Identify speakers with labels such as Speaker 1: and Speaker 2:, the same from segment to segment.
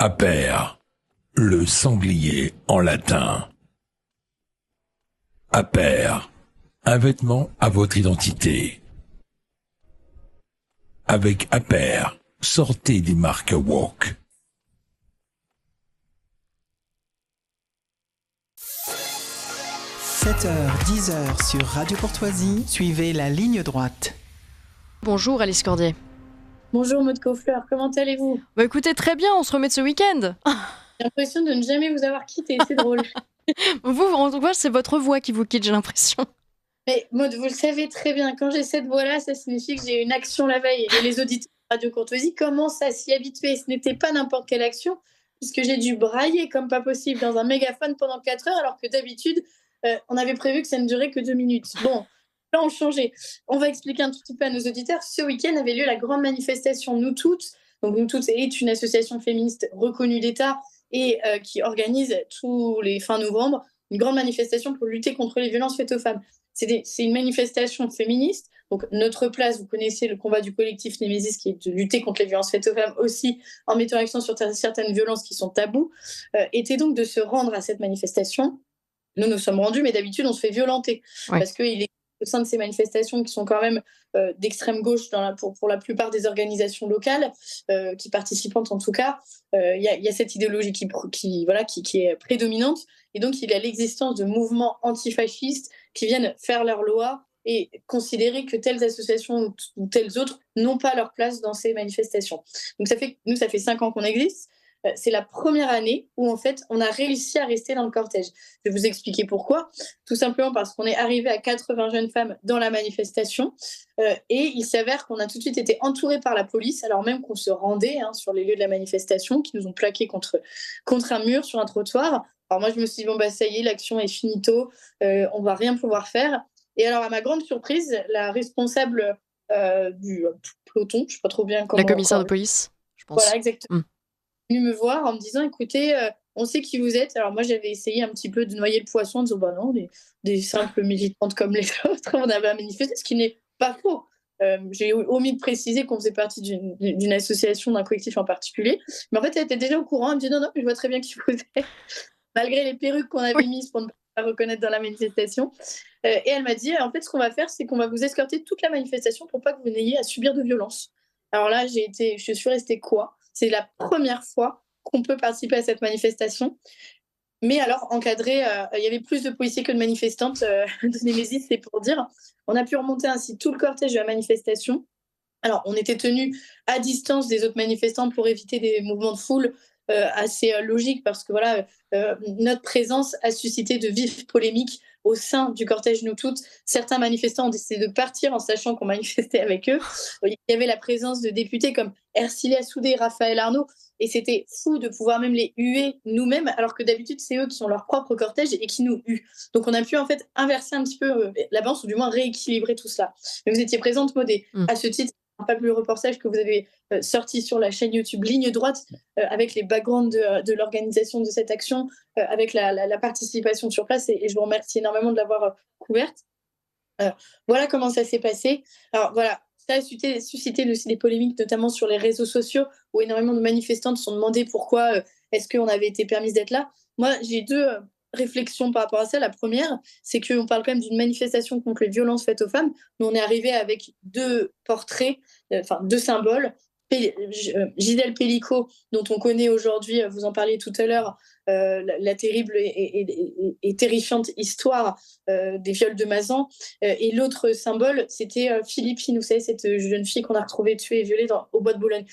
Speaker 1: Aper, le sanglier en latin. Aper, un vêtement à votre identité. Avec Aper, sortez des marques woke.
Speaker 2: 7h, 10h sur Radio Courtoisie, suivez la ligne droite.
Speaker 3: Bonjour Alice Cordier.
Speaker 4: Bonjour Maud Coffleur, comment allez-vous ?
Speaker 3: Bah écoutez, très bien, on se remet de ce week-end.
Speaker 4: J'ai l'impression de ne jamais vous avoir quitté, c'est drôle.
Speaker 3: Vous, en tout cas, c'est votre voix qui vous quitte, j'ai l'impression.
Speaker 4: Mais Maud, vous le savez très bien, quand j'ai cette voix-là, ça signifie que j'ai une action la veille. Et les auditeurs de Radio Courtoisie commencent à s'y habituer. Ce n'était pas n'importe quelle action, puisque j'ai dû brailler comme pas possible dans un mégaphone pendant 4 heures, alors que d'habitude, on avait prévu que ça ne durait que 2 minutes. Bon, là, on changeait. On va expliquer un tout petit peu à nos auditeurs. Ce week-end avait lieu la grande manifestation Nous Toutes. Donc, Nous Toutes est une association féministe reconnue d'État et qui organise tous les fins novembre une grande manifestation pour lutter contre les violences faites aux femmes. C'est une manifestation féministe. Donc, notre place, vous connaissez le combat du collectif Némésis qui est de lutter contre les violences faites aux femmes aussi en mettant l'accent sur certaines violences qui sont tabous, était donc de se rendre à cette manifestation. Nous sommes rendus, mais d'habitude, on se fait violenter. Ouais. Parce qu'il est au sein de ces manifestations qui sont quand même d'extrême gauche pour la plupart des organisations locales, qui participantes en tout cas, il y a cette idéologie qui est prédominante. Et donc, il y a l'existence de mouvements antifascistes qui viennent faire leur loi et considérer que telles associations ou telles autres n'ont pas leur place dans ces manifestations. Donc, ça fait 5 ans qu'on existe. C'est la première année où, en fait, on a réussi à rester dans le cortège. Je vais vous expliquer pourquoi. Tout simplement parce qu'on est arrivé à 80 jeunes femmes dans la manifestation et il s'avère qu'on a tout de suite été entourés par la police, alors même qu'on se rendait sur les lieux de la manifestation, qui nous ont plaqués contre un mur sur un trottoir. Alors moi, je me suis dit, ça y est, l'action est finito, on va rien pouvoir faire. Et alors, à ma grande surprise, la responsable du peloton, je ne sais pas trop bien comment...
Speaker 3: La commissaire de police, je pense.
Speaker 4: Voilà, exactement. Venue me voir en me disant, écoutez, on sait qui vous êtes. Alors moi, j'avais essayé un petit peu de noyer le poisson en disant, non, des simples militantes comme les autres, on avait manifesté, ce qui n'est pas faux. J'ai omis de préciser qu'on faisait partie d'une association, d'un collectif en particulier. Mais en fait, elle était déjà au courant. Elle me dit, non, je vois très bien qui vous êtes. Malgré les perruques qu'on avait mises pour ne pas reconnaître dans la manifestation. Et elle m'a dit, en fait, ce qu'on va faire, c'est qu'on va vous escorter toute la manifestation pour pas que vous n'ayez à subir de violence. Alors là, je suis restée quoi ? C'est la première fois qu'on peut participer à cette manifestation. Mais alors, encadré, il y avait plus de policiers que de manifestantes de Némésis, c'est pour dire. On a pu remonter ainsi tout le cortège de la manifestation. Alors, on était tenus à distance des autres manifestants pour éviter des mouvements de foule assez logiques parce que voilà, notre présence a suscité de vives polémiques au sein du cortège Nous Toutes. Certains manifestants ont décidé de partir en sachant qu'on manifestait avec eux. Il y avait la présence de députés comme Ercilia Soudé et Raphaël Arnaud, et c'était fou de pouvoir même les huer nous-mêmes, alors que d'habitude, c'est eux qui ont leur propre cortège et qui nous huent. Donc on a pu en fait inverser un petit peu la balance, ou du moins rééquilibrer tout cela. Mais vous étiez présente, Maud, à ce titre, un fabuleux reportage que vous avez sorti sur la chaîne YouTube Ligne Droite avec les backgrounds de l'organisation de cette action, avec la participation sur place, et je vous remercie énormément de l'avoir couverte. Voilà comment ça s'est passé. Alors voilà, ça a suscité aussi des polémiques, notamment sur les réseaux sociaux, où énormément de manifestants se sont demandé pourquoi est-ce qu'on avait été permise d'être là. Moi, j'ai deux réflexions par rapport à ça. La première, c'est qu'on parle quand même d'une manifestation contre les violences faites aux femmes. Nous, on est arrivé avec 2 portraits, 2 symboles. Gisèle Pellicot, dont on connaît aujourd'hui, vous en parliez tout à l'heure, la terrible et terrifiante histoire des viols de Mazan. Et l'autre symbole, c'était Philippine, vous savez, cette jeune fille qu'on a retrouvée tuée et violée au bois de Boulogne.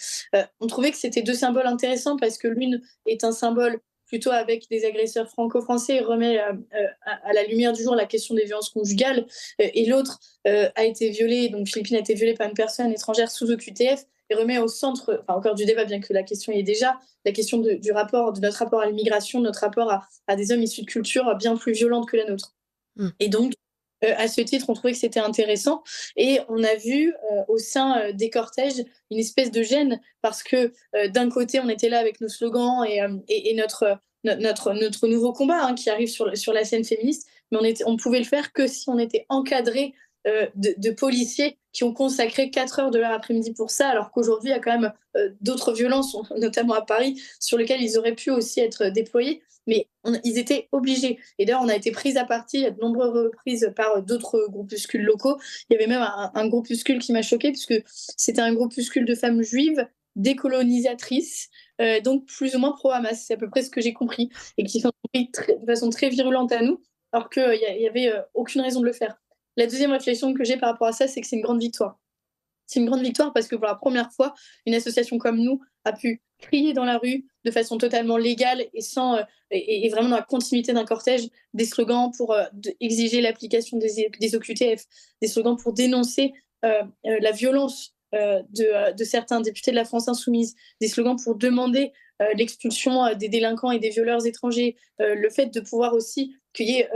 Speaker 4: On trouvait que c'était 2 symboles intéressants parce que l'une est un symbole plutôt avec des agresseurs franco-français, remet à la lumière du jour la question des violences conjugales, et l'autre a été violée, donc Philippine a été violée par une personne étrangère sous OQTF, et remet au centre, encore du débat, bien que la question y est déjà, la question de notre rapport à l'immigration, de notre rapport à des hommes issus de cultures bien plus violentes que la nôtre. Et donc, à ce titre, on trouvait que c'était intéressant. Et on a vu au sein des cortèges une espèce de gêne parce que d'un côté, on était là avec nos slogans et notre nouveau combat qui arrive sur la scène féministe, mais on pouvait le faire que si on était encadré de policiers qui ont consacré 4 heures de leur après-midi pour ça, alors qu'aujourd'hui, il y a quand même d'autres violences, notamment à Paris, sur lesquelles ils auraient pu aussi être déployés. Mais ils étaient obligés. Et d'ailleurs, on a été pris à partie à de nombreuses reprises par d'autres groupuscules locaux. Il y avait même un groupuscule qui m'a choquée, puisque c'était un groupuscule de femmes juives décolonisatrices, donc plus ou moins pro-Hamas. C'est à peu près ce que j'ai compris. Et qui sont pris de façon très virulente à nous, alors qu'il n'y avait aucune raison de le faire. La deuxième réflexion que j'ai par rapport à ça, c'est que c'est une grande victoire. C'est une grande victoire parce que pour la première fois, une association comme nous a pu crier dans la rue de façon totalement légale et vraiment dans la continuité d'un cortège, des slogans pour exiger l'application des OQTF, des slogans pour dénoncer la violence de certains députés de la France insoumise, des slogans pour demander l'expulsion des délinquants et des violeurs étrangers, le fait de pouvoir aussi qu'il y ait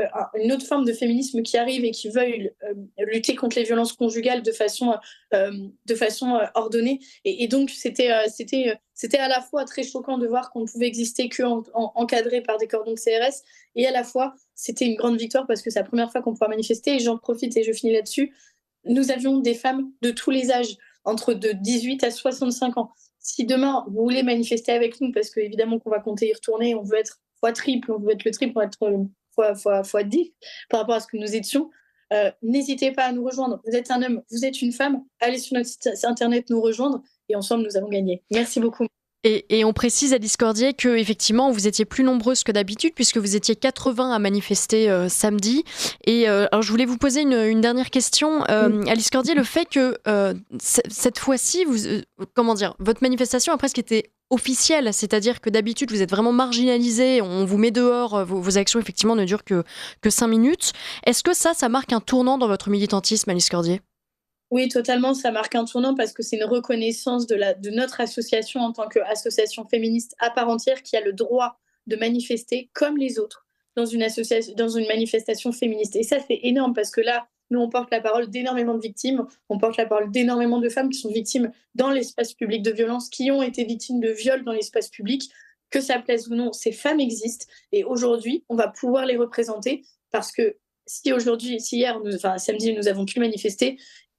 Speaker 4: une autre forme de féminisme qui arrive et qui veuille lutter contre les violences conjugales de façon ordonnée. Et donc, c'était à la fois très choquant de voir qu'on ne pouvait exister qu'encadré par des cordons de CRS, et à la fois, c'était une grande victoire parce que c'est la première fois qu'on pouvait manifester. Et j'en profite et je finis là-dessus. Nous avions des femmes de tous les âges, entre de 18 à 65 ans. Si demain, vous voulez manifester avec nous, parce qu'évidemment qu'on va compter y retourner, on veut être fois triple, on veut être le triple, on veut être fois 10 par rapport à ce que nous étions, n'hésitez pas à nous rejoindre. Vous êtes un homme, vous êtes une femme, allez sur notre site internet nous rejoindre et ensemble nous allons gagner. Merci beaucoup.
Speaker 3: Et on précise, Alice Cordier, que effectivement vous étiez plus nombreuses que d'habitude puisque vous étiez 80 à manifester samedi. Et alors je voulais vous poser une dernière question, Alice Cordier, le fait que cette fois-ci, votre manifestation a presque été officielle, c'est-à-dire que d'habitude vous êtes vraiment marginalisé, on vous met dehors, vos actions effectivement ne durent que 5 minutes. Est-ce que ça marque un tournant dans votre militantisme, Alice Cordier ?
Speaker 4: Oui, totalement, ça marque un tournant parce que c'est une reconnaissance de notre association en tant qu'association féministe à part entière qui a le droit de manifester comme les autres dans une manifestation féministe. Et ça, c'est énorme parce que là, nous, on porte la parole d'énormément de victimes, on porte la parole d'énormément de femmes qui sont victimes dans l'espace public de violences, qui ont été victimes de viols dans l'espace public. Que ça plaise ou non, ces femmes existent. Et aujourd'hui, on va pouvoir les représenter parce que si hier, samedi, nous avons pu manifester,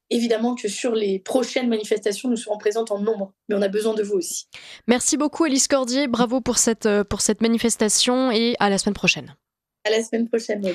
Speaker 4: évidemment que sur les prochaines manifestations, nous serons présentes en nombre, mais on a besoin de vous aussi.
Speaker 3: Merci beaucoup, Alice Cordier. Bravo pour cette manifestation et à la semaine prochaine.
Speaker 4: À la semaine prochaine, oui.